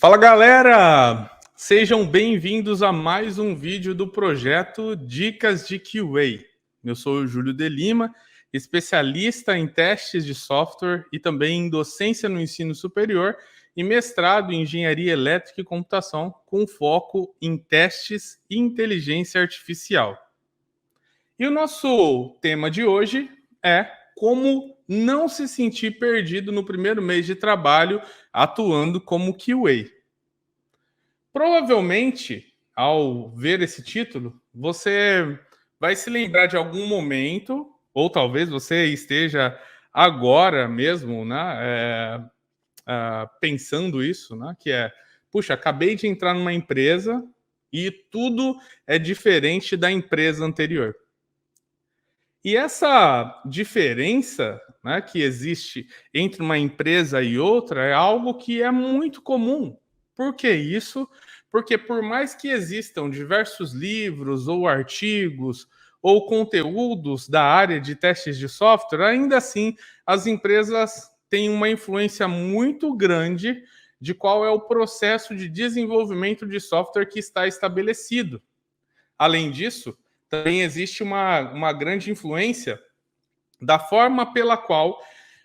Fala galera! Sejam bem-vindos a mais um vídeo do projeto Dicas de QA. Eu sou o Júlio de Lima, especialista em testes de software e também em docência no ensino superior e mestrado em engenharia elétrica e computação com foco em testes e inteligência artificial. E o nosso tema de hoje é como não se sentir perdido no primeiro mês de trabalho atuando como QA. Provavelmente, ao ver esse título, você vai se lembrar de algum momento, ou talvez você esteja agora mesmo, né, pensando isso, né, que é, puxa, acabei de entrar numa empresa e tudo é diferente da empresa anterior. E essa diferença, né, que existe entre uma empresa e outra é algo que é muito comum. Por que isso? Porque por mais que existam diversos livros ou artigos ou conteúdos da área de testes de software, ainda assim as empresas têm uma influência muito grande de qual é o processo de desenvolvimento de software que está estabelecido. Além disso, também existe uma grande influência da forma pela qual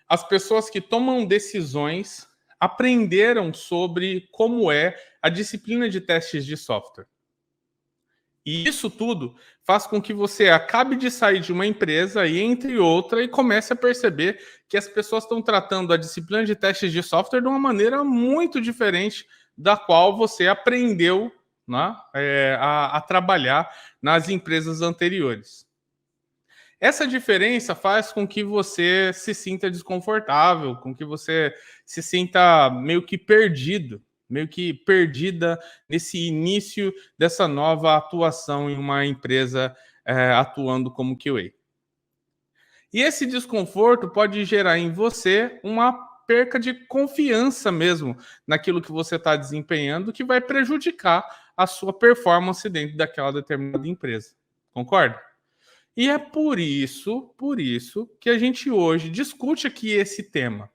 as pessoas que tomam decisões aprenderam sobre como é a disciplina de testes de software. E isso tudo faz com que você acabe de sair de uma empresa e entre outra e comece a perceber que as pessoas estão tratando a disciplina de testes de software de uma maneira muito diferente da qual você aprendeu, né, a trabalhar nas empresas anteriores. Essa diferença faz com que você se sinta desconfortável, com que você se sinta meio que perdido, meio que perdida nesse início dessa nova atuação em uma empresa atuando como QA. E esse desconforto pode gerar em você uma perca de confiança mesmo naquilo que você está desempenhando, que vai prejudicar a sua performance dentro daquela determinada empresa. Concorda? E é por isso que a gente hoje discute aqui esse tema.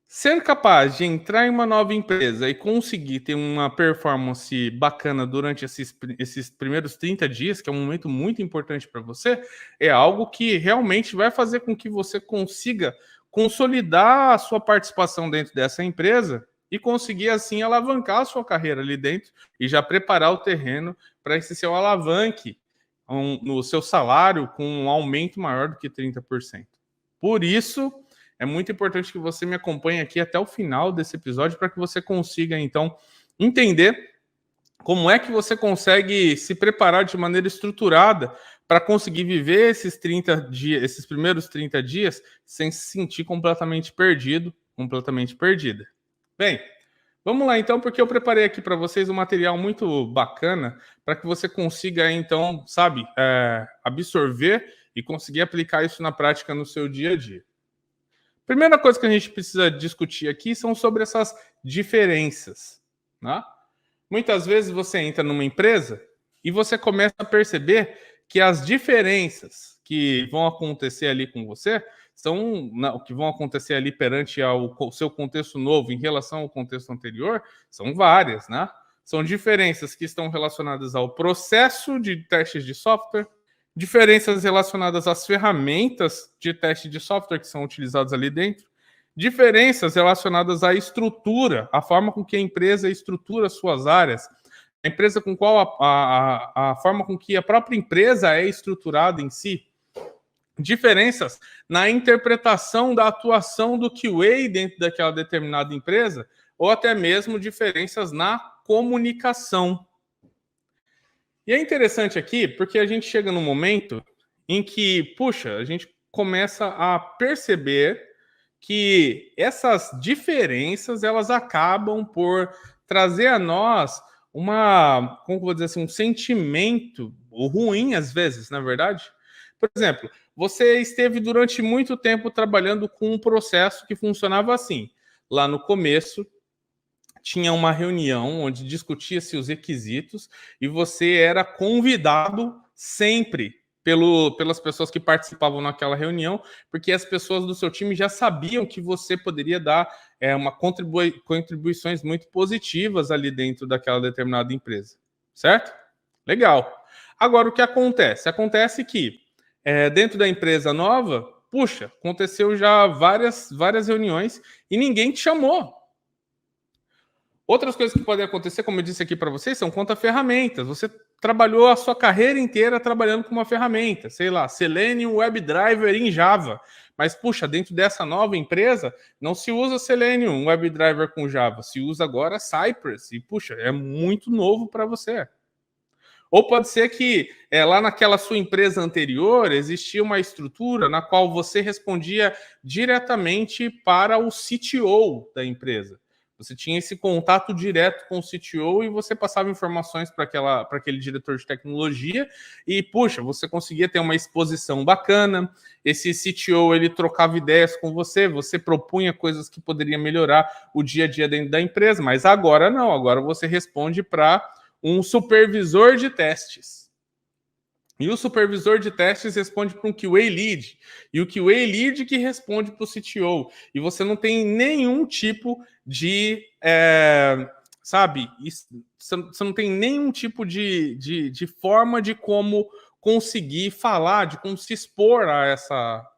Ser capaz de entrar em uma nova empresa e conseguir ter uma performance bacana durante esses primeiros 30 dias, que é um momento muito importante para você, é algo que realmente vai fazer com que você consiga consolidar a sua participação dentro dessa empresa e conseguir, assim, alavancar a sua carreira ali dentro e já preparar o terreno para esse seu alavanque no seu salário com um aumento maior do que 30%. Por isso, é muito importante que você me acompanhe aqui até o final desse episódio para que você consiga, então, entender como é que você consegue se preparar de maneira estruturada para conseguir viver esses 30 dias, esses primeiros 30 dias, sem se sentir completamente perdido, completamente perdida. Bem, vamos lá então, porque eu preparei aqui para vocês um material muito bacana para que você consiga, então, sabe, absorver e conseguir aplicar isso na prática no seu dia a dia. Primeira coisa que a gente precisa discutir aqui são sobre essas diferenças, né? Muitas vezes você entra numa empresa e você começa a perceber que as diferenças que vão acontecer ali com você são que vão acontecer ali perante ao seu contexto novo em relação ao contexto anterior, são várias, né? São diferenças que estão relacionadas ao processo de testes de software, diferenças relacionadas às ferramentas de teste de software que são utilizadas ali dentro, diferenças relacionadas à estrutura, a forma com que a empresa estrutura suas áreas, a empresa com qual a forma com que a própria empresa é estruturada em si, diferenças na interpretação da atuação do QA dentro daquela determinada empresa, ou até mesmo diferenças na comunicação. E é interessante aqui porque a gente chega num momento em que, puxa, a gente começa a perceber que essas diferenças elas acabam por trazer a nós uma, como eu vou dizer assim, um sentimento ruim às vezes, na verdade. Por exemplo, você esteve durante muito tempo trabalhando com um processo que funcionava assim. Lá no começo, tinha uma reunião onde discutia-se os requisitos e você era convidado sempre pelas pessoas que participavam naquela reunião, porque as pessoas do seu time já sabiam que você poderia dar contribuições muito positivas ali dentro daquela determinada empresa, certo? Legal. Agora, o que acontece? Acontece que dentro da empresa nova, puxa, aconteceu já várias reuniões e ninguém te chamou. Outras coisas que podem acontecer, como eu disse aqui para vocês, são quanto a ferramentas. Você trabalhou a sua carreira inteira trabalhando com uma ferramenta, sei lá, Selenium WebDriver em Java. Mas, puxa, dentro dessa nova empresa, não se usa Selenium WebDriver com Java, se usa agora Cypress. E, puxa, é muito novo para você. Ou pode ser que lá naquela sua empresa anterior existia uma estrutura na qual você respondia diretamente para o CTO da empresa. Você tinha esse contato direto com o CTO e você passava informações para aquele diretor de tecnologia e, puxa, você conseguia ter uma exposição bacana. Esse CTO, ele trocava ideias com você, você propunha coisas que poderiam melhorar o dia a dia dentro da empresa, mas agora não, agora você responde para um supervisor de testes. E o supervisor de testes responde para um QA lead. E o QA lead que responde para o CTO. E você não tem nenhum tipo de... sabe? Você não tem nenhum tipo de forma de como conseguir falar, de como se expor a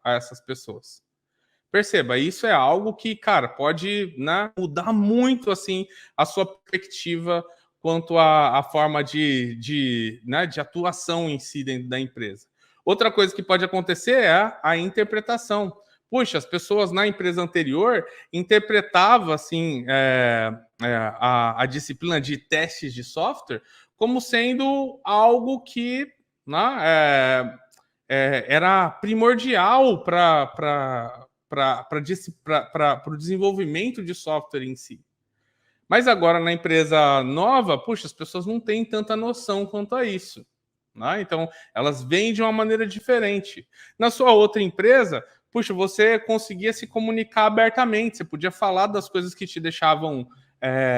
essas pessoas. Perceba, isso é algo que, cara, pode, né, mudar muito assim a sua perspectiva quanto à forma de atuação em si dentro da empresa. Outra coisa que pode acontecer é a interpretação. Puxa, as pessoas na empresa anterior interpretavam assim, a disciplina de testes de software como sendo algo que, né, era primordial para o desenvolvimento de software em si. Mas agora na empresa nova, puxa, as pessoas não têm tanta noção quanto a isso. Né? Então, elas vêm de uma maneira diferente. Na sua outra empresa, puxa, você conseguia se comunicar abertamente, você podia falar das coisas que te deixavam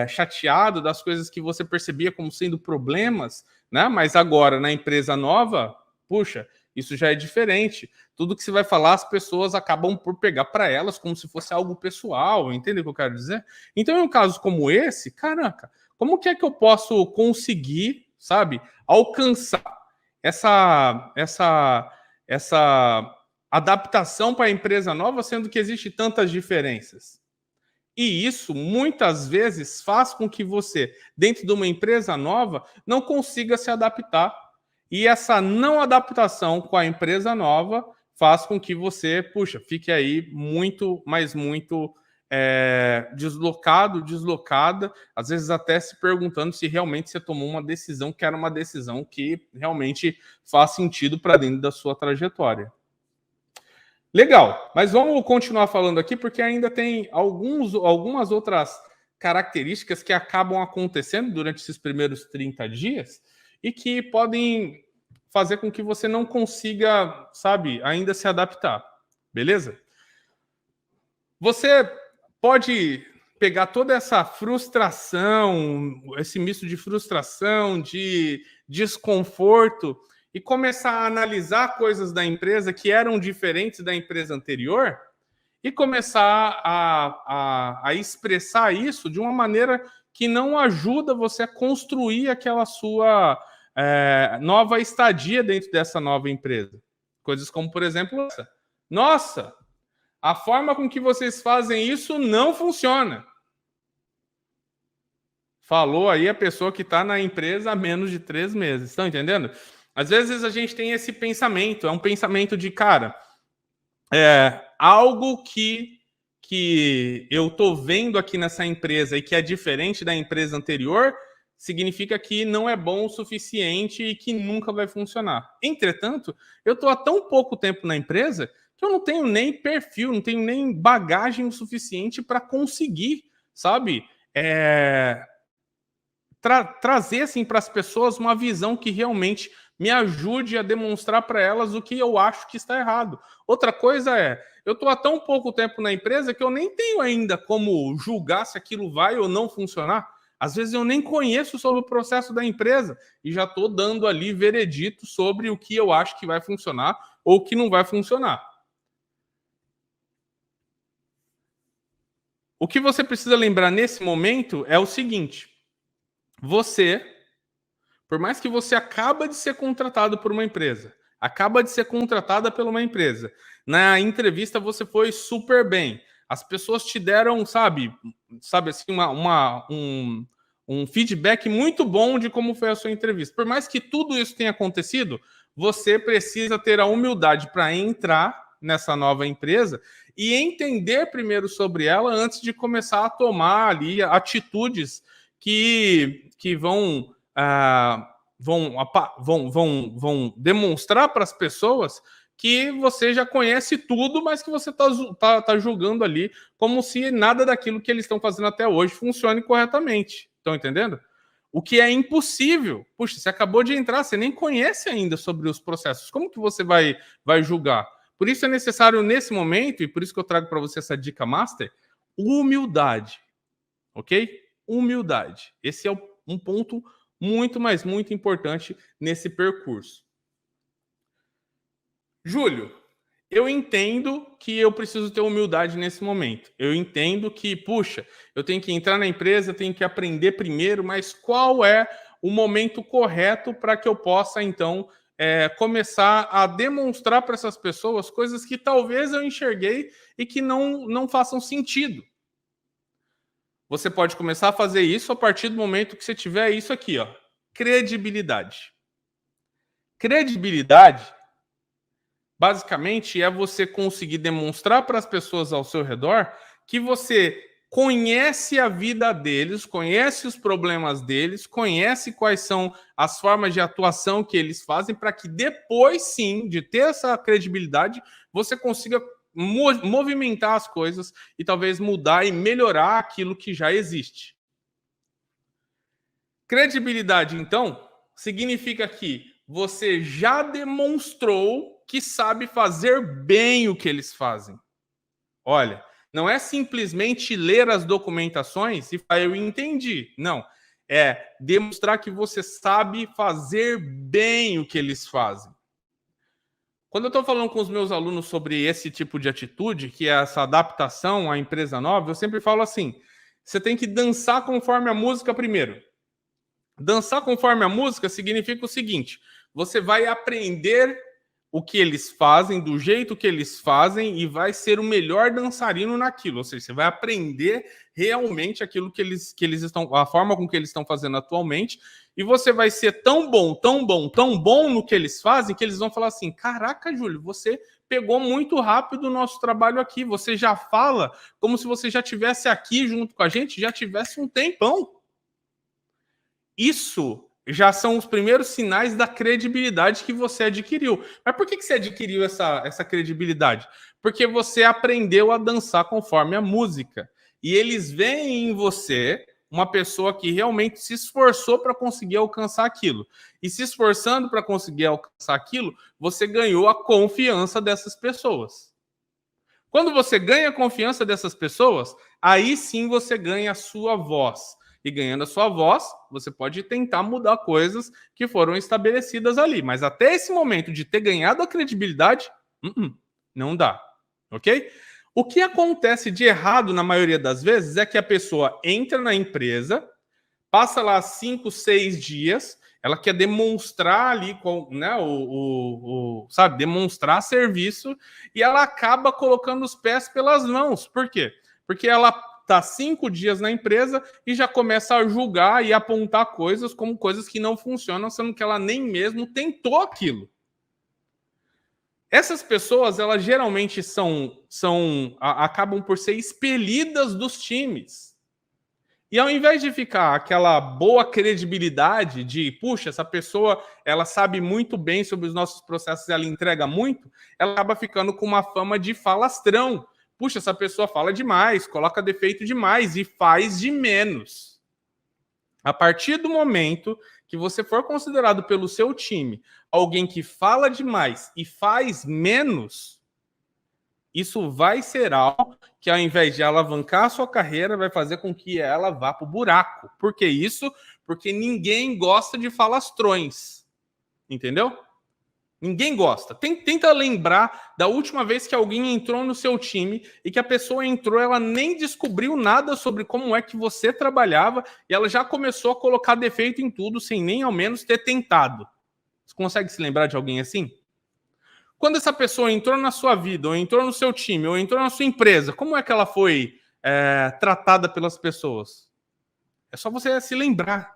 chateado, das coisas que você percebia como sendo problemas, né? Mas agora, na empresa nova, puxa, isso já é diferente. Tudo que você vai falar, as pessoas acabam por pegar para elas como se fosse algo pessoal, entende o que eu quero dizer? Então, em um caso como esse, caraca, como que é que eu posso conseguir, sabe, alcançar essa adaptação para a empresa nova, sendo que existe tantas diferenças? E isso, muitas vezes, faz com que você, dentro de uma empresa nova, não consiga se adaptar. E essa não adaptação com a empresa nova faz com que você, puxa, fique aí muito, mas muito deslocado, deslocada, às vezes até se perguntando se realmente você tomou uma decisão que era uma decisão que realmente faz sentido para dentro da sua trajetória. Legal, mas vamos continuar falando aqui, porque ainda tem algumas outras características que acabam acontecendo durante esses primeiros 30 dias e que podem fazer com que você não consiga, sabe, ainda se adaptar. Beleza? Você pode pegar toda essa frustração, esse misto de frustração, de desconforto, e começar a analisar coisas da empresa que eram diferentes da empresa anterior e começar a expressar isso de uma maneira que não ajuda você a construir aquela sua nova estadia dentro dessa nova empresa. Coisas como, por exemplo, essa. Nossa, a forma com que vocês fazem isso não funciona. Falou aí a pessoa que está na empresa há menos de 3 meses. Estão entendendo? Às vezes a gente tem esse pensamento, é um pensamento de, cara, algo que eu estou vendo aqui nessa empresa e que é diferente da empresa anterior, significa que não é bom o suficiente e que nunca vai funcionar. Entretanto, eu estou há tão pouco tempo na empresa que eu não tenho nem perfil, não tenho nem bagagem o suficiente para conseguir, sabe, trazer assim, para as pessoas uma visão que realmente me ajude a demonstrar para elas o que eu acho que está errado. Outra coisa é, eu estou há tão pouco tempo na empresa que eu nem tenho ainda como julgar se aquilo vai ou não funcionar. Às vezes eu nem conheço sobre o processo da empresa e já estou dando ali veredito sobre o que eu acho que vai funcionar ou que não vai funcionar. O que você precisa lembrar nesse momento é o seguinte: você, por mais que você acaba de ser contratado por uma empresa, acaba de ser contratada por uma empresa, na entrevista você foi super bem, as pessoas te deram, sabe assim, um feedback muito bom de como foi a sua entrevista. Por mais que tudo isso tenha acontecido, você precisa ter a humildade para entrar nessa nova empresa e entender primeiro sobre ela antes de começar a tomar ali atitudes que vão demonstrar para as pessoas que você já conhece tudo, mas que você está julgando ali como se nada daquilo que eles estão fazendo até hoje funcione corretamente. Estão entendendo? O que é impossível. Puxa, você acabou de entrar, você nem conhece ainda sobre os processos. Como que você vai julgar? Por isso é necessário, nesse momento, e por isso que eu trago para você essa dica master, humildade. Ok? Humildade. Esse é um ponto muito, mas muito importante nesse percurso. Júlio, eu entendo que eu preciso ter humildade nesse momento. Eu entendo que, puxa, eu tenho que entrar na empresa, tenho que aprender primeiro, mas qual é o momento correto para que eu possa, então, começar a demonstrar para essas pessoas coisas que talvez eu enxerguei e que não façam sentido? Você pode começar a fazer isso a partir do momento que você tiver isso aqui, ó, credibilidade. Credibilidade, basicamente, é você conseguir demonstrar para as pessoas ao seu redor que você conhece a vida deles, conhece os problemas deles, conhece quais são as formas de atuação que eles fazem, para que depois, sim, de ter essa credibilidade, você consiga movimentar as coisas e talvez mudar e melhorar aquilo que já existe. Credibilidade, então, significa que você já demonstrou que sabe fazer bem o que eles fazem. Olha, não é simplesmente ler as documentações e falar, eu entendi. Não. É demonstrar que você sabe fazer bem o que eles fazem. Quando eu estou falando com os meus alunos sobre esse tipo de atitude, que é essa adaptação à empresa nova, eu sempre falo assim: você tem que dançar conforme a música primeiro. Dançar conforme a música significa o seguinte: você vai aprender o que eles fazem, do jeito que eles fazem, e vai ser o melhor dançarino naquilo. Ou seja, você vai aprender realmente aquilo que eles estão, a forma com que eles estão fazendo atualmente, e você vai ser tão bom, tão bom, tão bom no que eles fazem, que eles vão falar assim: caraca, Júlio, você pegou muito rápido o nosso trabalho aqui. Você já fala como se você já tivesse aqui junto com a gente, já tivesse um tempão. Isso já são os primeiros sinais da credibilidade que você adquiriu. Mas por que você adquiriu essa credibilidade? Porque você aprendeu a dançar conforme a música. E eles veem em você uma pessoa que realmente se esforçou para conseguir alcançar aquilo. E se esforçando para conseguir alcançar aquilo, você ganhou a confiança dessas pessoas. Quando você ganha a confiança dessas pessoas, aí sim você ganha a sua voz. E ganhando a sua voz, você pode tentar mudar coisas que foram estabelecidas ali. Mas até esse momento de ter ganhado a credibilidade, não dá. Ok? O que acontece de errado na maioria das vezes é que a pessoa entra na empresa, passa lá 5, 6 dias, ela quer demonstrar ali, né, sabe, demonstrar serviço, e ela acaba colocando os pés pelas mãos. Por quê? Porque ela está 5 dias na empresa e já começa a julgar e apontar coisas como coisas que não funcionam, sendo que ela nem mesmo tentou aquilo. Essas pessoas, elas geralmente acabam por ser expelidas dos times. E ao invés de ficar aquela boa credibilidade de, puxa, essa pessoa, ela sabe muito bem sobre os nossos processos, ela entrega muito, ela acaba ficando com uma fama de falastrão. Puxa, essa pessoa fala demais, coloca defeito demais e faz de menos. A partir do momento que você for considerado pelo seu time alguém que fala demais e faz menos, isso vai ser algo que, ao invés de alavancar a sua carreira, vai fazer com que ela vá para o buraco. Por que isso? Porque ninguém gosta de falastrões. Entendeu? Ninguém gosta. Tenta lembrar da última vez que alguém entrou no seu time e que a pessoa entrou, ela nem descobriu nada sobre como é que você trabalhava e ela já começou a colocar defeito em tudo sem nem ao menos ter tentado. Você consegue se lembrar de alguém assim? Quando essa pessoa entrou na sua vida, ou entrou no seu time, ou entrou na sua empresa, como é que ela foi tratada pelas pessoas? É só você se lembrar.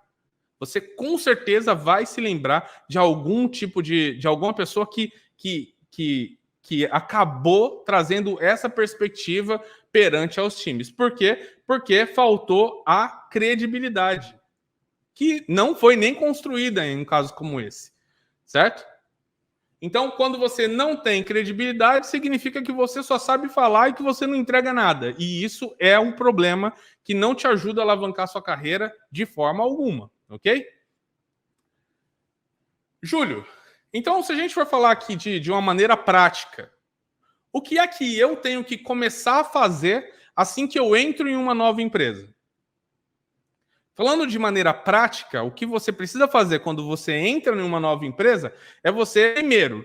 Você com certeza vai se lembrar de algum tipo de alguma pessoa que acabou trazendo essa perspectiva perante aos times. Por quê? Porque faltou a credibilidade, que não foi nem construída em um caso como esse, certo? Então, quando você não tem credibilidade, significa que você só sabe falar e que você não entrega nada. E isso é um problema que não te ajuda a alavancar sua carreira de forma alguma. Ok? Júlio, então se a gente for falar aqui de uma maneira prática, o que é que eu tenho que começar a fazer assim que eu entro em uma nova empresa? Falando de maneira prática, o que você precisa fazer quando você entra em uma nova empresa é você,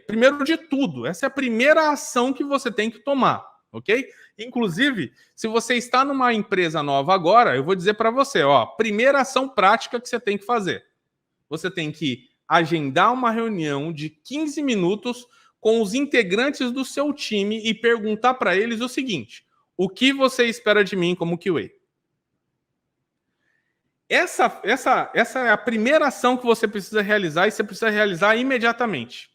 primeiro de tudo, essa é a primeira ação que você tem que tomar, ok? Inclusive, se você está numa empresa nova agora, eu vou dizer para você, primeira ação prática que você tem que fazer. Você tem que agendar uma reunião de 15 minutos com os integrantes do seu time e perguntar para eles o seguinte: o que você espera de mim como QA? Essa é a primeira ação que você precisa realizar e você precisa realizar imediatamente.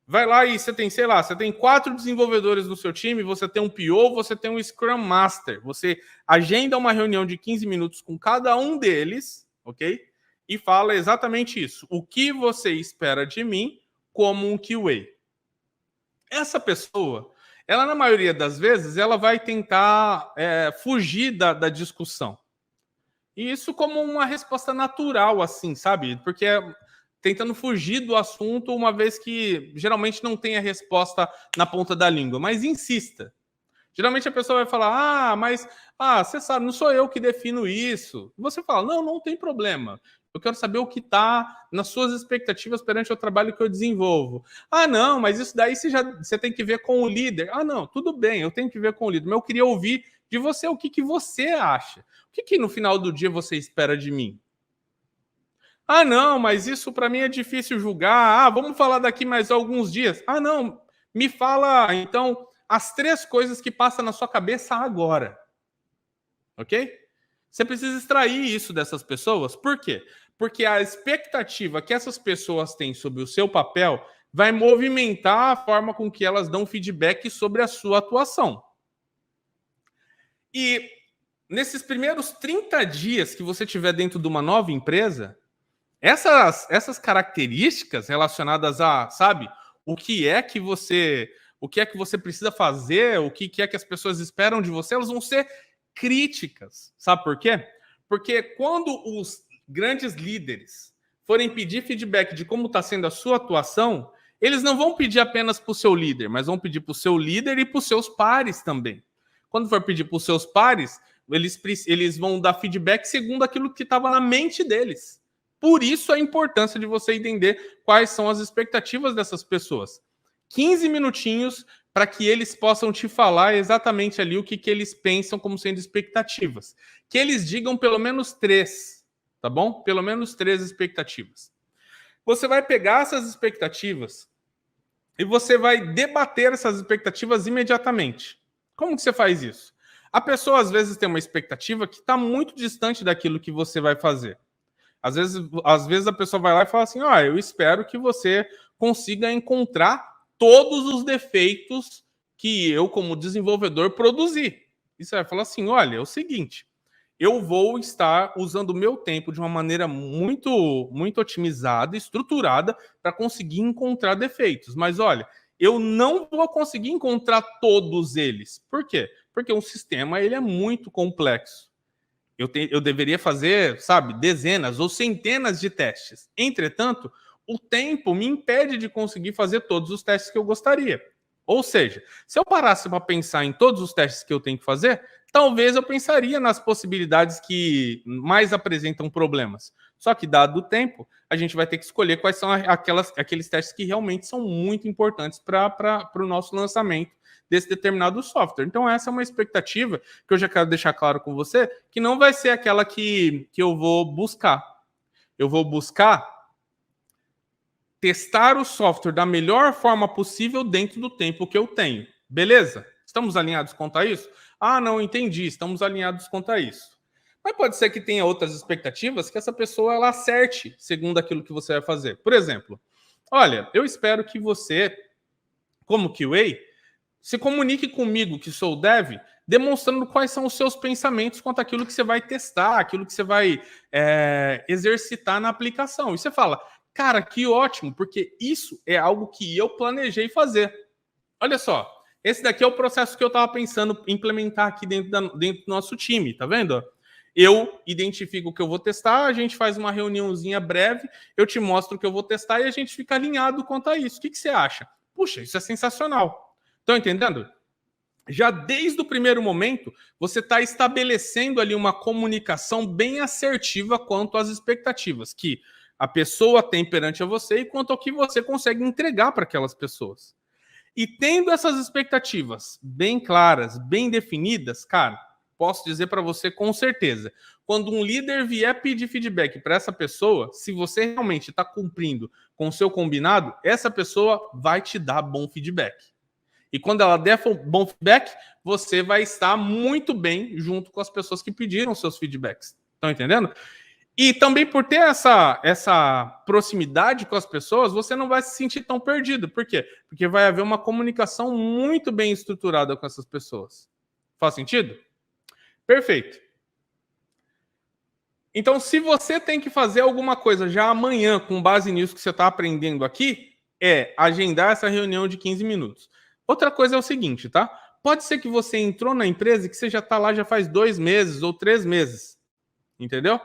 Vai lá e você tem, você tem 4 desenvolvedores no seu time, você tem um PO, você tem um Scrum Master. Você agenda uma reunião de 15 minutos com cada um deles, ok? E fala exatamente isso. O que você espera de mim como um QA? Essa pessoa, ela na maioria das vezes, ela vai tentar fugir da discussão. E isso como uma resposta natural, assim, sabe? Porque tentando fugir do assunto, uma vez que geralmente não tem a resposta na ponta da língua. Mas insista. Geralmente a pessoa vai falar, mas você sabe, não sou eu que defino isso. E você fala, não tem problema. Eu quero saber o que está nas suas expectativas perante o trabalho que eu desenvolvo. Não, mas isso daí você tem que ver com o líder. Não, tudo bem, eu tenho que ver com o líder. Mas eu queria ouvir de você o que você acha. O que no final do dia você espera de mim? Não, mas isso para mim é difícil julgar. Vamos falar daqui mais alguns dias. Não, me fala, então, as 3 coisas que passam na sua cabeça agora. Ok? Você precisa extrair isso dessas pessoas. Por quê? Porque a expectativa que essas pessoas têm sobre o seu papel vai movimentar a forma com que elas dão feedback sobre a sua atuação. E nesses primeiros 30 dias que você tiver dentro de uma nova empresa, essas características relacionadas a, sabe, o que é que você precisa fazer, o que é que as pessoas esperam de você, elas vão ser críticas. Sabe por quê? Porque quando os grandes líderes forem pedir feedback de como está sendo a sua atuação, eles não vão pedir apenas para o seu líder, mas vão pedir para o seu líder e para os seus pares também. Quando for pedir para os seus pares, eles vão dar feedback segundo aquilo que estava na mente deles. Por isso a importância de você entender quais são as expectativas dessas pessoas. 15 minutinhos para que eles possam te falar exatamente ali o que eles pensam como sendo expectativas. Que eles digam pelo menos 3, tá bom? Pelo menos 3 expectativas. Você vai pegar essas expectativas e você vai debater essas expectativas imediatamente. Como que você faz isso? A pessoa às vezes tem uma expectativa que está muito distante daquilo que você vai fazer. Às vezes a pessoa vai lá e fala assim, eu espero que você consiga encontrar todos os defeitos que eu, como desenvolvedor, produzi. E você vai falar assim, olha, é o seguinte, eu vou estar usando o meu tempo de uma maneira muito, muito otimizada, estruturada, para conseguir encontrar defeitos. Mas olha, eu não vou conseguir encontrar todos eles. Por quê? Porque um sistema ele é muito complexo. Eu deveria fazer, sabe, dezenas ou centenas de testes. Entretanto, o tempo me impede de conseguir fazer todos os testes que eu gostaria. Ou seja, se eu parasse para pensar em todos os testes que eu tenho que fazer, talvez eu pensaria nas possibilidades que mais apresentam problemas. Só que, dado o tempo, a gente vai ter que escolher quais são aqueles testes que realmente são muito importantes para o nosso lançamento desse determinado software. Então, essa é uma expectativa que eu já quero deixar claro com você, que não vai ser aquela que eu vou buscar. Eu vou buscar testar o software da melhor forma possível dentro do tempo que eu tenho. Beleza? Estamos alinhados quanto a isso? Ah, não, entendi. Estamos alinhados quanto a isso. Mas pode ser que tenha outras expectativas que essa pessoa ela acerte segundo aquilo que você vai fazer. Por exemplo, olha, eu espero que você, como QA, se comunique comigo, que sou dev, demonstrando quais são os seus pensamentos quanto àquilo que você vai testar, aquilo que você vai exercitar na aplicação. E você fala, cara, que ótimo, porque isso é algo que eu planejei fazer. Olha só, esse daqui é o processo que eu estava pensando implementar aqui dentro do nosso time, tá vendo? Eu identifico o que eu vou testar, a gente faz uma reuniãozinha breve, eu te mostro o que eu vou testar e a gente fica alinhado quanto a isso. O que você acha? Puxa, isso é sensacional. Estão entendendo? Já desde o primeiro momento, você está estabelecendo ali uma comunicação bem assertiva quanto às expectativas que a pessoa tem perante a você e quanto ao que você consegue entregar para aquelas pessoas. E tendo essas expectativas bem claras, bem definidas, cara, posso dizer para você com certeza, quando um líder vier pedir feedback para essa pessoa, se você realmente está cumprindo com o seu combinado, essa pessoa vai te dar bom feedback. E quando ela der bom feedback, você vai estar muito bem junto com as pessoas que pediram seus feedbacks. Estão entendendo? E também por ter essa proximidade com as pessoas, você não vai se sentir tão perdido. Por quê? Porque vai haver uma comunicação muito bem estruturada com essas pessoas. Faz sentido? Perfeito. Então, se você tem que fazer alguma coisa já amanhã, com base nisso que você está aprendendo aqui, é agendar essa reunião de 15 minutos. Outra coisa é o seguinte, tá? Pode ser que você entrou na empresa e que você já está lá já faz 2 meses ou 3 meses. Entendeu?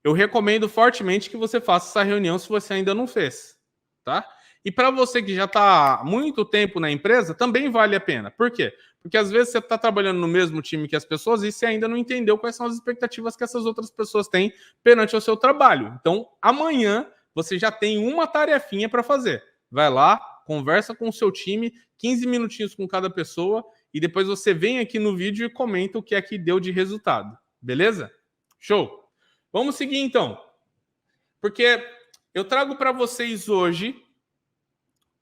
Eu recomendo fortemente que você faça essa reunião se você ainda não fez, tá? E para você que já está há muito tempo na empresa, também vale a pena. Por quê? Porque às vezes você está trabalhando no mesmo time que as pessoas e você ainda não entendeu quais são as expectativas que essas outras pessoas têm perante o seu trabalho. Então, amanhã você já tem uma tarefinha para fazer. Vai lá, conversa com o seu time, 15 minutinhos com cada pessoa e depois você vem aqui no vídeo e comenta o que é que deu de resultado. Beleza? Show! Vamos seguir então, porque eu trago para vocês hoje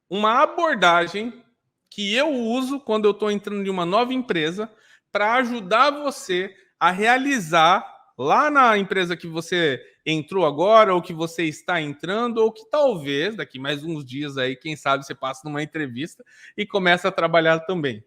uma abordagem que eu uso quando eu estou entrando em uma nova empresa para ajudar você a realizar lá na empresa que você entrou agora ou que você está entrando ou que talvez daqui mais uns dias aí, quem sabe você passa numa entrevista e começa a trabalhar também.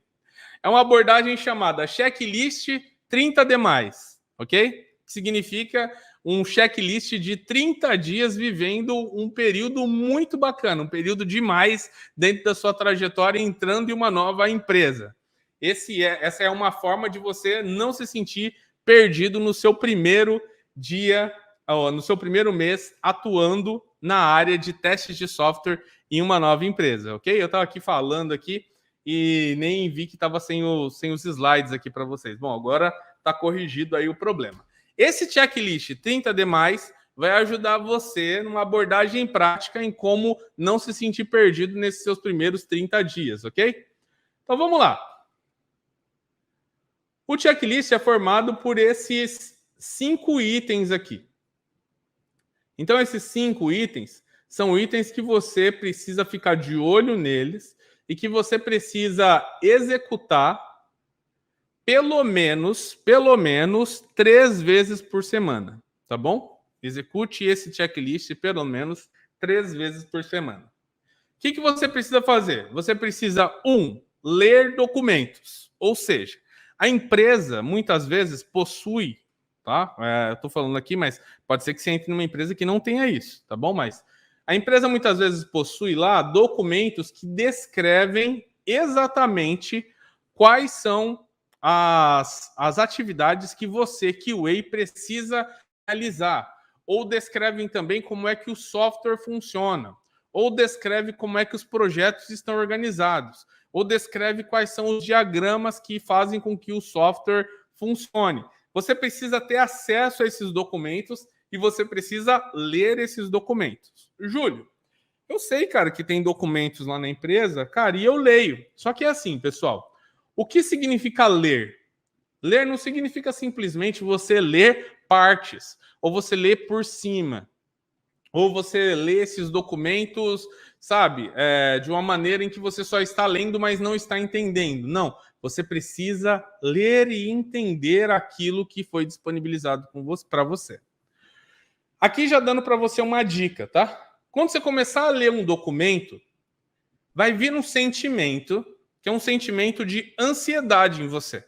É uma abordagem chamada checklist 30 demais, ok? Que significa um checklist de 30 dias vivendo um período muito bacana, um período demais dentro da sua trajetória entrando em uma nova empresa. Essa é uma forma de você não se sentir perdido no seu primeiro dia, no seu primeiro mês atuando na área de testes de software em uma nova empresa, ok? Eu estava aqui falando aqui e nem vi que estava sem os slides aqui para vocês. Bom, agora está corrigido aí o problema. Esse checklist 30 demais vai ajudar você numa abordagem prática em como não se sentir perdido nesses seus primeiros 30 dias, ok? Então vamos lá. O checklist é formado por esses 5 itens aqui. Então esses 5 itens são itens que você precisa ficar de olho neles e que você precisa executar pelo menos 3 vezes por semana, tá bom? Execute esse checklist pelo menos 3 vezes por semana. O que você precisa fazer? Você precisa, ler documentos. Ou seja, a empresa muitas vezes possui, tá? Eu estou falando aqui, mas pode ser que você entre numa empresa que não tenha isso, tá bom? Mas a empresa muitas vezes possui lá documentos que descrevem exatamente quais são as atividades que você, QA, precisa realizar. Ou descrevem também como é que o software funciona. ou descreve como é que os projetos estão organizados, ou descreve quais são os diagramas que fazem com que o software funcione. Você precisa ter acesso a esses documentos e você precisa ler esses documentos. Júlio, eu sei, cara, que tem documentos lá na empresa, cara, e eu leio. Só que é assim, pessoal, o que significa ler? Ler não significa simplesmente você ler partes, ou você ler por cima, ou você lê esses documentos, sabe, de uma maneira em que você só está lendo, mas não está entendendo. Não, você precisa ler e entender aquilo que foi disponibilizado para você. Aqui já dando para você uma dica, tá? Quando você começar a ler um documento, vai vir um sentimento, que é um sentimento de ansiedade em você.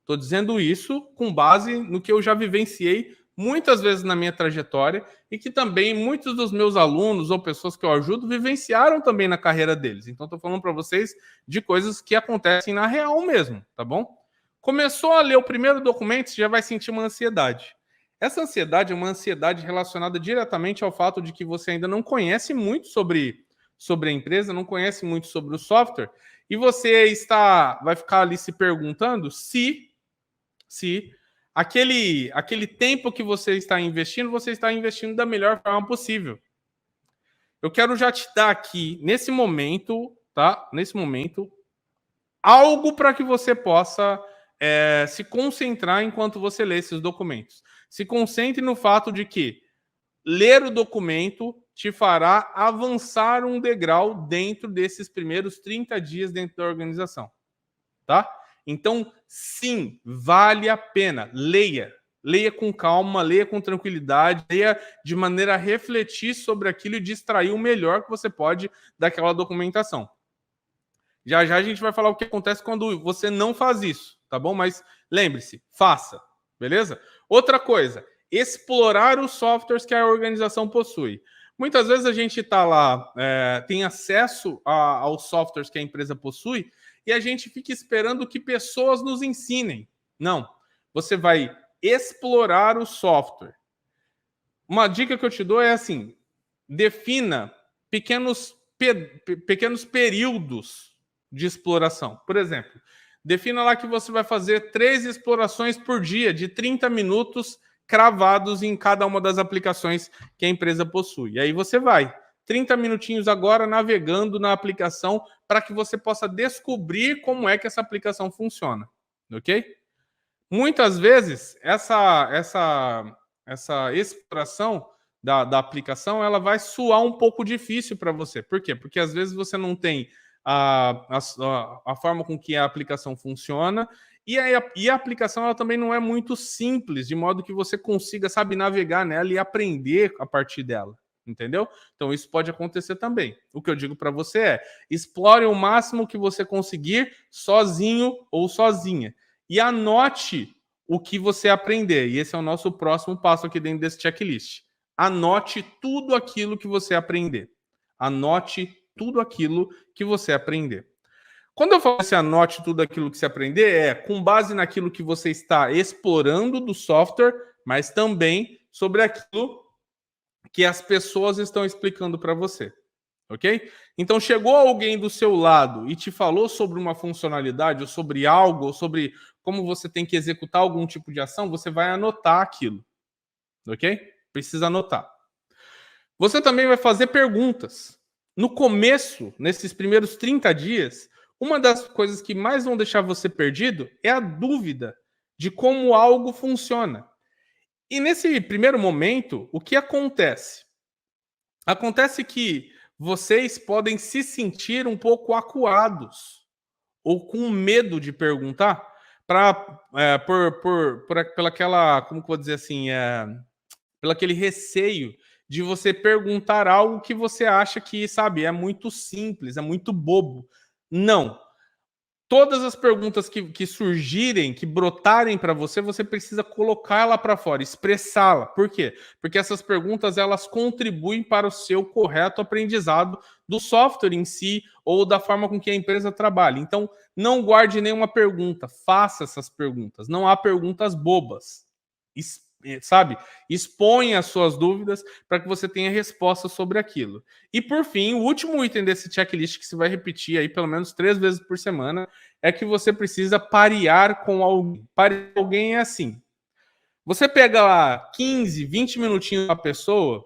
Estou dizendo isso com base no que eu já vivenciei muitas vezes na minha trajetória e que também muitos dos meus alunos ou pessoas que eu ajudo vivenciaram também na carreira deles. Então, estou falando para vocês de coisas que acontecem na real mesmo, tá bom? Começou a ler o primeiro documento, você já vai sentir uma ansiedade. Essa ansiedade é uma ansiedade relacionada diretamente ao fato de que você ainda não conhece muito sobre a empresa, não conhece muito sobre o software, e você vai ficar ali se perguntando se aquele tempo que você está investindo da melhor forma possível. Eu quero já te dar aqui, nesse momento, tá? Nesse momento, algo para que você possa se concentrar enquanto você lê esses documentos. Se concentre no fato de que ler o documento te fará avançar um degrau dentro desses primeiros 30 dias dentro da organização, tá? Então, sim, vale a pena. Leia. Leia com calma, leia com tranquilidade, leia de maneira a refletir sobre aquilo e distrair o melhor que você pode daquela documentação. Já já a gente vai falar o que acontece quando você não faz isso, tá bom? Mas lembre-se, faça, beleza? Outra coisa, explorar os softwares que a organização possui. Muitas vezes a gente está lá, tem acesso aos softwares que a empresa possui e a gente fica esperando que pessoas nos ensinem. Não, você vai explorar o software. Uma dica que eu te dou é assim, defina pequenos períodos de exploração. Por exemplo, defina lá que você vai fazer 3 explorações por dia, de 30 minutos cravados em cada uma das aplicações que a empresa possui. E aí você vai 30 minutinhos agora navegando na aplicação para que você possa descobrir como é que essa aplicação funciona, ok? Muitas vezes essa exploração da aplicação ela vai soar um pouco difícil para você. Por quê? Porque às vezes você não tem a forma com que a aplicação funciona e a aplicação ela também não é muito simples, de modo que você consiga, sabe, navegar nela e aprender a partir dela. Entendeu? Então isso pode acontecer também. O que eu digo para você é: explore o máximo que você conseguir sozinho ou sozinha. E anote o que você aprender. E esse é o nosso próximo passo aqui dentro desse checklist. Anote tudo aquilo que você aprender. Anote tudo aquilo que você aprender. Quando eu falo assim, anote tudo aquilo que você aprender, é com base naquilo que você está explorando do software, mas também sobre aquilo que as pessoas estão explicando para você. Ok? Então, chegou alguém do seu lado e te falou sobre uma funcionalidade, ou sobre algo, ou sobre como você tem que executar algum tipo de ação, você vai anotar aquilo. Ok? Precisa anotar. Você também vai fazer perguntas. No começo, nesses primeiros 30 dias, uma das coisas que mais vão deixar você perdido é a dúvida de como algo funciona. E nesse primeiro momento, o que acontece? Acontece que vocês podem se sentir um pouco acuados ou com medo de perguntar pela aquela, como que eu vou dizer assim, pelo aquele receio de você perguntar algo que você acha que, sabe, é muito simples, é muito bobo. Não. Todas as perguntas que surgirem, que brotarem para você, você precisa colocá-la para fora, expressá-la. Por quê? Porque essas perguntas elas contribuem para o seu correto aprendizado do software em si ou da forma com que a empresa trabalha. Então, não guarde nenhuma pergunta, faça essas perguntas. Não há perguntas bobas. sabe? Expõe as suas dúvidas para que você tenha resposta sobre aquilo. E por fim, o último item desse checklist que você vai repetir aí pelo menos 3 vezes por semana é que você precisa parear com alguém. Parear com alguém é assim. Você pega lá 15, 20 minutinhos da pessoa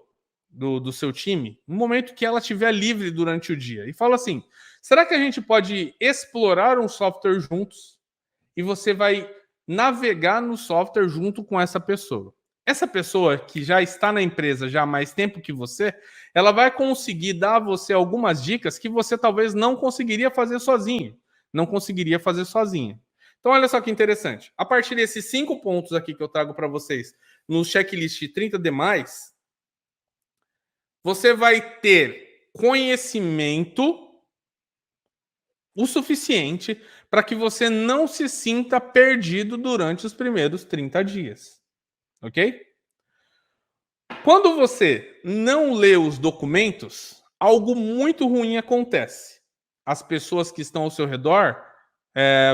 do seu time, no momento que ela estiver livre durante o dia, e fala assim: será que a gente pode explorar um software juntos? E você vai navegar no software junto com essa pessoa. Essa pessoa que já está na empresa já há mais tempo que você, ela vai conseguir dar a você algumas dicas que você talvez não conseguiria fazer sozinho, não conseguiria fazer sozinha. Então, olha só que interessante. A partir desses 5 pontos aqui que eu trago para vocês no checklist 30 demais, você vai ter conhecimento o suficiente para que você não se sinta perdido durante os primeiros 30 dias. Ok? Quando você não lê os documentos, algo muito ruim acontece. As pessoas que estão ao seu redor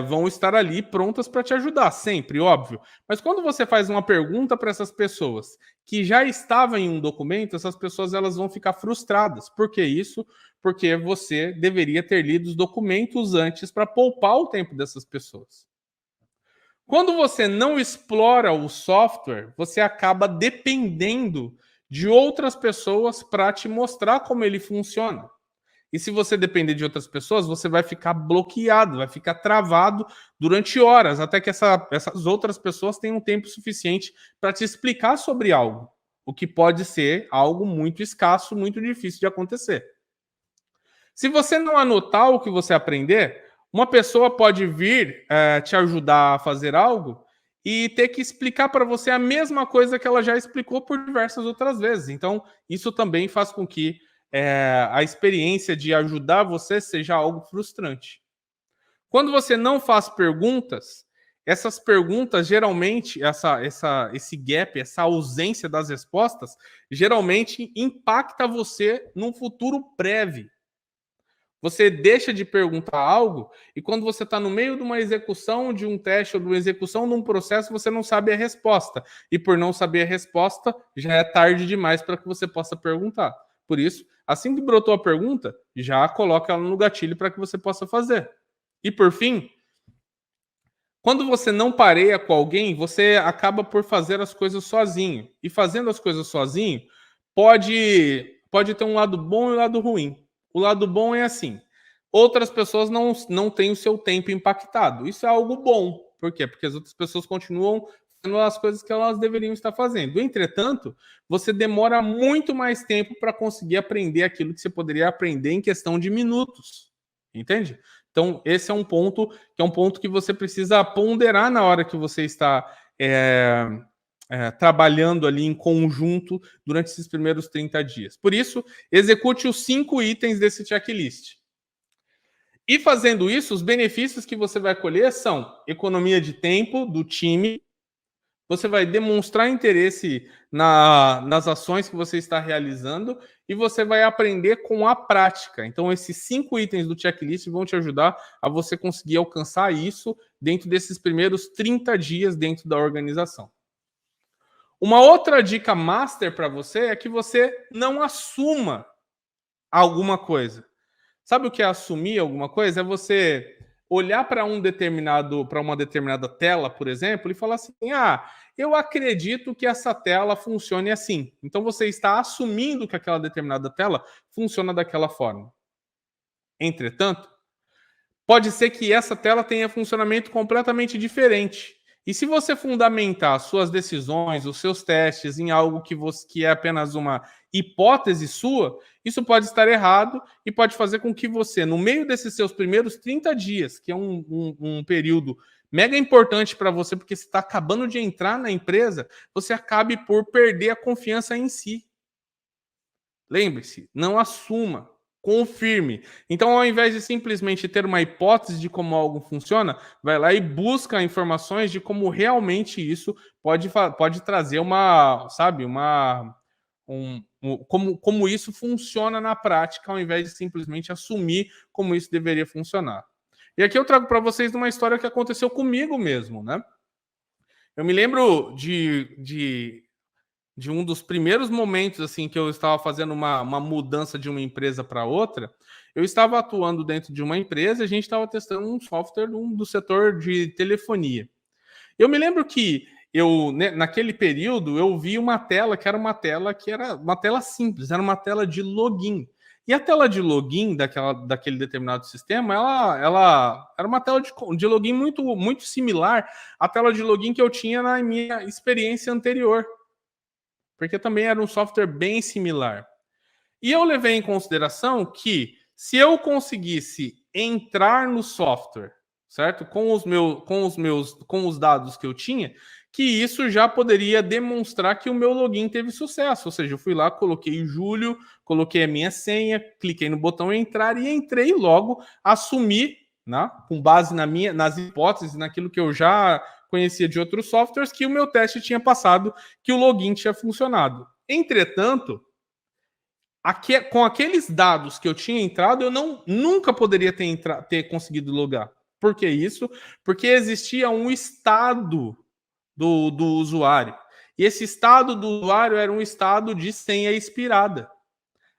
vão estar ali prontas para te ajudar, sempre, óbvio. Mas quando você faz uma pergunta para essas pessoas que já estavam em um documento, essas pessoas elas vão ficar frustradas. Por que isso? Porque você deveria ter lido os documentos antes para poupar o tempo dessas pessoas. Quando você não explora o software, você acaba dependendo de outras pessoas para te mostrar como ele funciona. E se você depender de outras pessoas, você vai ficar bloqueado, vai ficar travado durante horas, até que essas outras pessoas tenham tempo suficiente para te explicar sobre algo, o que pode ser algo muito escasso, muito difícil de acontecer. Se você não anotar o que você aprender, uma pessoa pode vir te ajudar a fazer algo e ter que explicar para você a mesma coisa que ela já explicou por diversas outras vezes. Então, isso também faz com que a experiência de ajudar você seja algo frustrante. Quando você não faz perguntas, essas perguntas geralmente, esse gap, essa ausência das respostas, geralmente impacta você num futuro breve. Você deixa de perguntar algo e quando você está no meio de uma execução de um teste ou de uma execução de um processo, você não sabe a resposta. E por não saber a resposta, já é tarde demais para que você possa perguntar. Por isso, assim que brotou a pergunta, já coloca ela no gatilho para que você possa fazer. E por fim, quando você não pareia com alguém, você acaba por fazer as coisas sozinho. E fazendo as coisas sozinho, pode ter um lado bom e um lado ruim. O lado bom é assim: outras pessoas não têm o seu tempo impactado. Isso é algo bom. Por quê? Porque as outras pessoas continuam fazendo as coisas que elas deveriam estar fazendo. Entretanto, você demora muito mais tempo para conseguir aprender aquilo que você poderia aprender em questão de minutos. Entende? Então, esse é um ponto que você precisa ponderar na hora que você está trabalhando ali em conjunto durante esses primeiros 30 dias. Por isso, execute os 5 itens desse checklist. E fazendo isso, os benefícios que você vai colher são economia de tempo do time, você vai demonstrar interesse nas ações que você está realizando e você vai aprender com a prática. Então, esses 5 itens do checklist vão te ajudar a você conseguir alcançar isso dentro desses primeiros 30 dias dentro da organização. Uma outra dica master para você é que você não assuma alguma coisa. Sabe o que é assumir alguma coisa? É você olhar para uma determinada tela, por exemplo, e falar assim: eu acredito que essa tela funcione assim. Então você está assumindo que aquela determinada tela funciona daquela forma. Entretanto, pode ser que essa tela tenha funcionamento completamente diferente. E se você fundamentar suas decisões, os seus testes em algo que é apenas uma hipótese sua, isso pode estar errado e pode fazer com que você, no meio desses seus primeiros 30 dias, que é um período mega importante para você, porque você está acabando de entrar na empresa, você acabe por perder a confiança em si. Lembre-se, não assuma, confirme. Então, ao invés de simplesmente ter uma hipótese de como algo funciona, vai lá e busca informações de como realmente isso pode trazer como isso funciona na prática, ao invés de simplesmente assumir como isso deveria funcionar. E aqui eu trago para vocês uma história que aconteceu comigo mesmo, né? Eu me lembro de um dos primeiros momentos assim que eu estava fazendo uma mudança de uma empresa para outra. Eu estava atuando dentro de uma empresa e a gente estava testando um software do setor de telefonia. Eu me lembro que naquele período, eu vi uma tela que era uma tela simples, era uma tela de login. E a tela de login daquele determinado sistema, ela era uma tela de login muito, muito similar à tela de login que eu tinha na minha experiência anterior, porque também era um software bem similar. E eu levei em consideração que se eu conseguisse entrar no software, certo? Com os dados que eu tinha, que isso já poderia demonstrar que o meu login teve sucesso. Ou seja, eu fui lá, coloquei Júlio, coloquei a minha senha, cliquei no botão entrar e entrei logo, assumi, né, com base nas hipóteses, naquilo que eu já conhecia de outros softwares, que o meu teste tinha passado, que o login tinha funcionado. Entretanto, com aqueles dados que eu tinha entrado, eu nunca poderia ter conseguido logar. Por que isso? Porque existia um estado do usuário. E esse estado do usuário era um estado de senha expirada.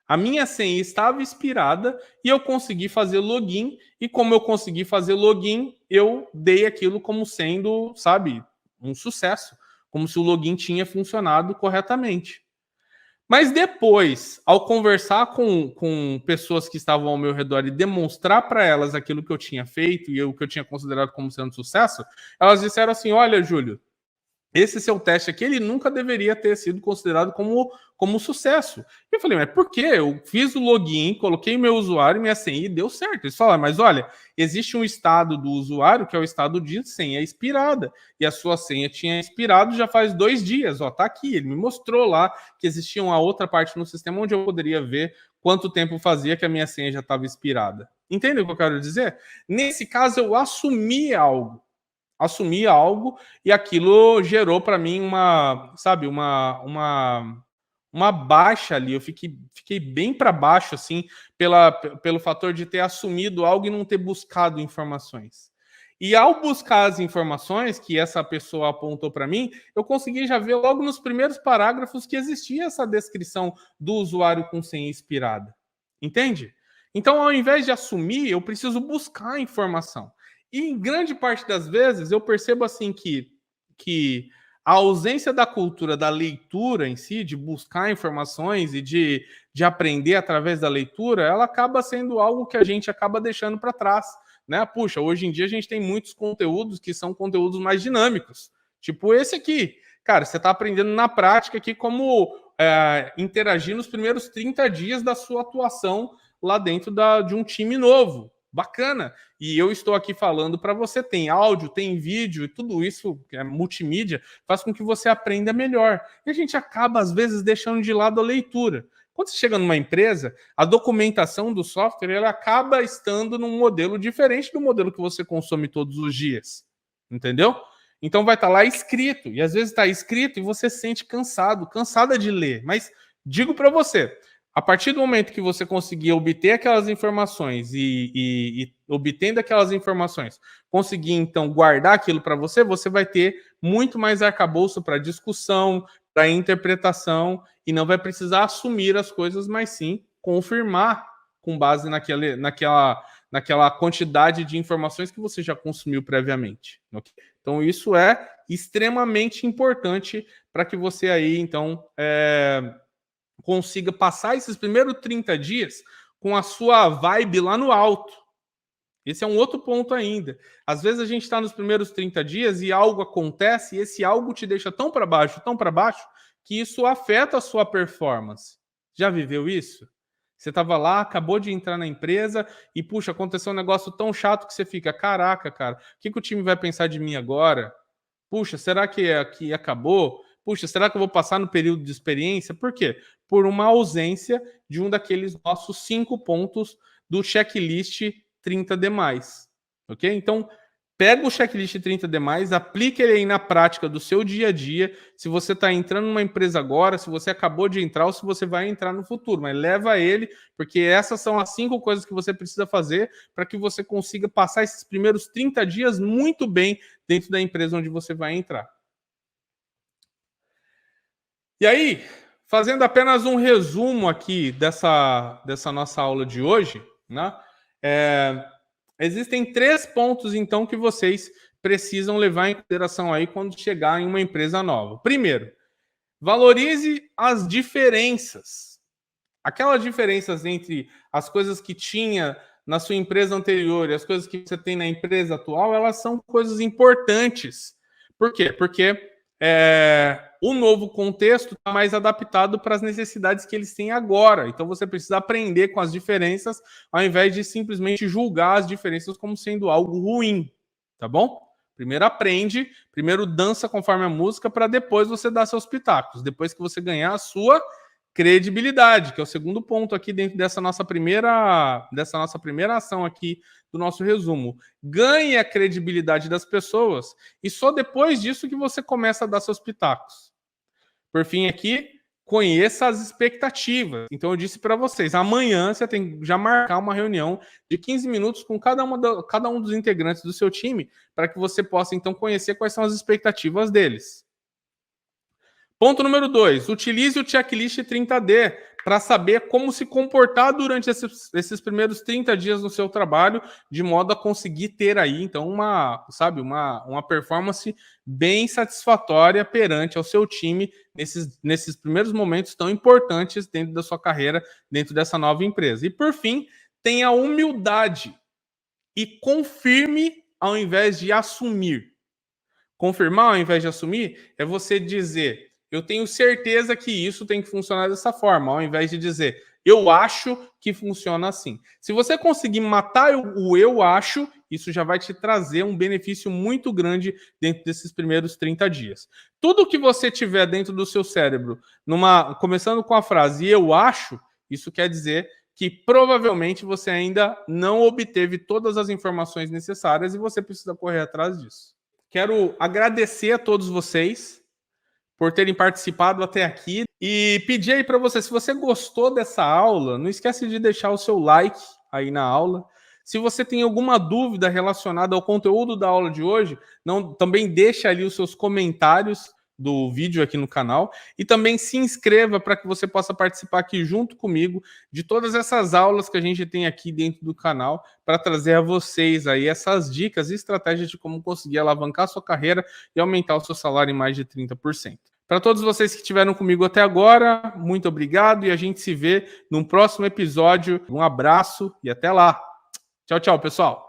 A minha senha estava expirada e eu consegui fazer login. E como eu consegui fazer login, eu dei aquilo como sendo, sabe, um sucesso. Como se o login tinha funcionado corretamente. Mas depois, ao conversar com pessoas que estavam ao meu redor e demonstrar para elas aquilo que eu tinha feito e o que eu tinha considerado como sendo sucesso, elas disseram assim: olha, Júlio, esse seu teste aqui, ele nunca deveria ter sido considerado como sucesso. E eu falei, mas por quê? Eu fiz o login, coloquei meu usuário e minha senha e deu certo. Eles falaram, mas olha, existe um estado do usuário que é o estado de senha expirada. E a sua senha tinha expirado já faz 2 dias. Ó, tá aqui, ele me mostrou lá que existia uma outra parte no sistema onde eu poderia ver quanto tempo fazia que a minha senha já estava expirada. Entende o que eu quero dizer? Nesse caso, eu assumi algo e aquilo gerou para mim uma baixa ali. Eu fiquei bem para baixo, assim, pelo fator de ter assumido algo e não ter buscado informações. E ao buscar as informações que essa pessoa apontou para mim, eu consegui já ver logo nos primeiros parágrafos que existia essa descrição do usuário com senha expirada. Entende? Então, ao invés de assumir, eu preciso buscar a informação. E em grande parte das vezes eu percebo assim que a ausência da cultura da leitura em si, de buscar informações e de aprender através da leitura, ela acaba sendo algo que a gente acaba deixando para trás. Né? Puxa, hoje em dia a gente tem muitos conteúdos que são conteúdos mais dinâmicos. Tipo esse aqui. Cara, você está aprendendo na prática aqui como interagir nos primeiros 30 dias da sua atuação lá dentro de um time novo. Bacana. E eu estou aqui falando para você, tem áudio, tem vídeo, e tudo isso, que é multimídia, faz com que você aprenda melhor. E a gente acaba, às vezes, deixando de lado a leitura. Quando você chega numa empresa, a documentação do software ela acaba estando num modelo diferente do modelo que você consome todos os dias. Entendeu? Então vai estar lá escrito, e às vezes está escrito e você se sente cansada de ler. Mas digo para você, a partir do momento que você conseguir obter aquelas informações e obtendo aquelas informações, conseguir então guardar aquilo para você, você vai ter muito mais arcabouço para discussão, para interpretação, e não vai precisar assumir as coisas, mas sim confirmar com base naquela quantidade de informações que você já consumiu previamente. Okay? Então, isso é extremamente importante para que você aí, então, consiga passar esses primeiros 30 dias com a sua vibe lá no alto. Esse é um outro ponto ainda. Às vezes a gente está nos primeiros 30 dias e algo acontece e esse algo te deixa tão para baixo, que isso afeta a sua performance. Já viveu isso? Você estava lá, acabou de entrar na empresa e, puxa, aconteceu um negócio tão chato que você fica, caraca, cara, o que o time vai pensar de mim agora? Puxa, será que acabou? Puxa, será que eu vou passar no período de experiência? Por quê? Por uma ausência de um daqueles nossos 5 pontos do checklist 30D+. Ok? Então, pega o checklist 30D+, aplique ele aí na prática do seu dia a dia. Se você está entrando numa empresa agora, se você acabou de entrar ou se você vai entrar no futuro. Mas leva ele, porque essas são as 5 coisas que você precisa fazer para que você consiga passar esses primeiros 30 dias muito bem dentro da empresa onde você vai entrar. E aí, fazendo apenas um resumo aqui dessa nossa aula de hoje, né? Existem 3 pontos, então, que vocês precisam levar em consideração aí quando chegar em uma empresa nova. Primeiro, valorize as diferenças. Aquelas diferenças entre as coisas que tinha na sua empresa anterior e as coisas que você tem na empresa atual, elas são coisas importantes. Por quê? Porque o novo contexto está mais adaptado para as necessidades que eles têm agora. Então você precisa aprender com as diferenças, ao invés de simplesmente julgar as diferenças como sendo algo ruim. Tá bom? Primeiro aprende, primeiro dança conforme a música, para depois você dar seus pitacos. Depois que você ganhar a sua credibilidade, que é o segundo ponto aqui dentro dessa nossa primeira ação aqui do nosso resumo. Ganhe a credibilidade das pessoas e só depois disso que você começa a dar seus pitacos. Por fim aqui, conheça as expectativas. Então eu disse para vocês, amanhã você tem que já marcar uma reunião de 15 minutos com cada um dos integrantes do seu time para que você possa então conhecer quais são as expectativas deles. Ponto número 2, utilize o checklist 30D para saber como se comportar durante esses primeiros 30 dias no seu trabalho, de modo a conseguir ter aí, então, uma performance bem satisfatória perante ao seu time nesses primeiros momentos tão importantes dentro da sua carreira, dentro dessa nova empresa. E, por fim, tenha humildade e confirme ao invés de assumir. Confirmar ao invés de assumir é você dizer: eu tenho certeza que isso tem que funcionar dessa forma, ao invés de dizer, eu acho que funciona assim. Se você conseguir matar o eu acho, isso já vai te trazer um benefício muito grande dentro desses primeiros 30 dias. Tudo que você tiver dentro do seu cérebro, começando com a frase eu acho, isso quer dizer que provavelmente você ainda não obteve todas as informações necessárias e você precisa correr atrás disso. Quero agradecer a todos vocês por terem participado até aqui e pedir aí para você, se você gostou dessa aula, não esquece de deixar o seu like aí na aula. Se você tem alguma dúvida relacionada ao conteúdo da aula de hoje, também deixa ali os seus comentários do vídeo aqui no canal e também se inscreva para que você possa participar aqui junto comigo de todas essas aulas que a gente tem aqui dentro do canal para trazer a vocês aí essas dicas e estratégias de como conseguir alavancar a sua carreira e aumentar o seu salário em mais de 30%. Para todos vocês que estiveram comigo até agora, muito obrigado e a gente se vê num próximo episódio. Um abraço e até lá. Tchau, tchau, pessoal.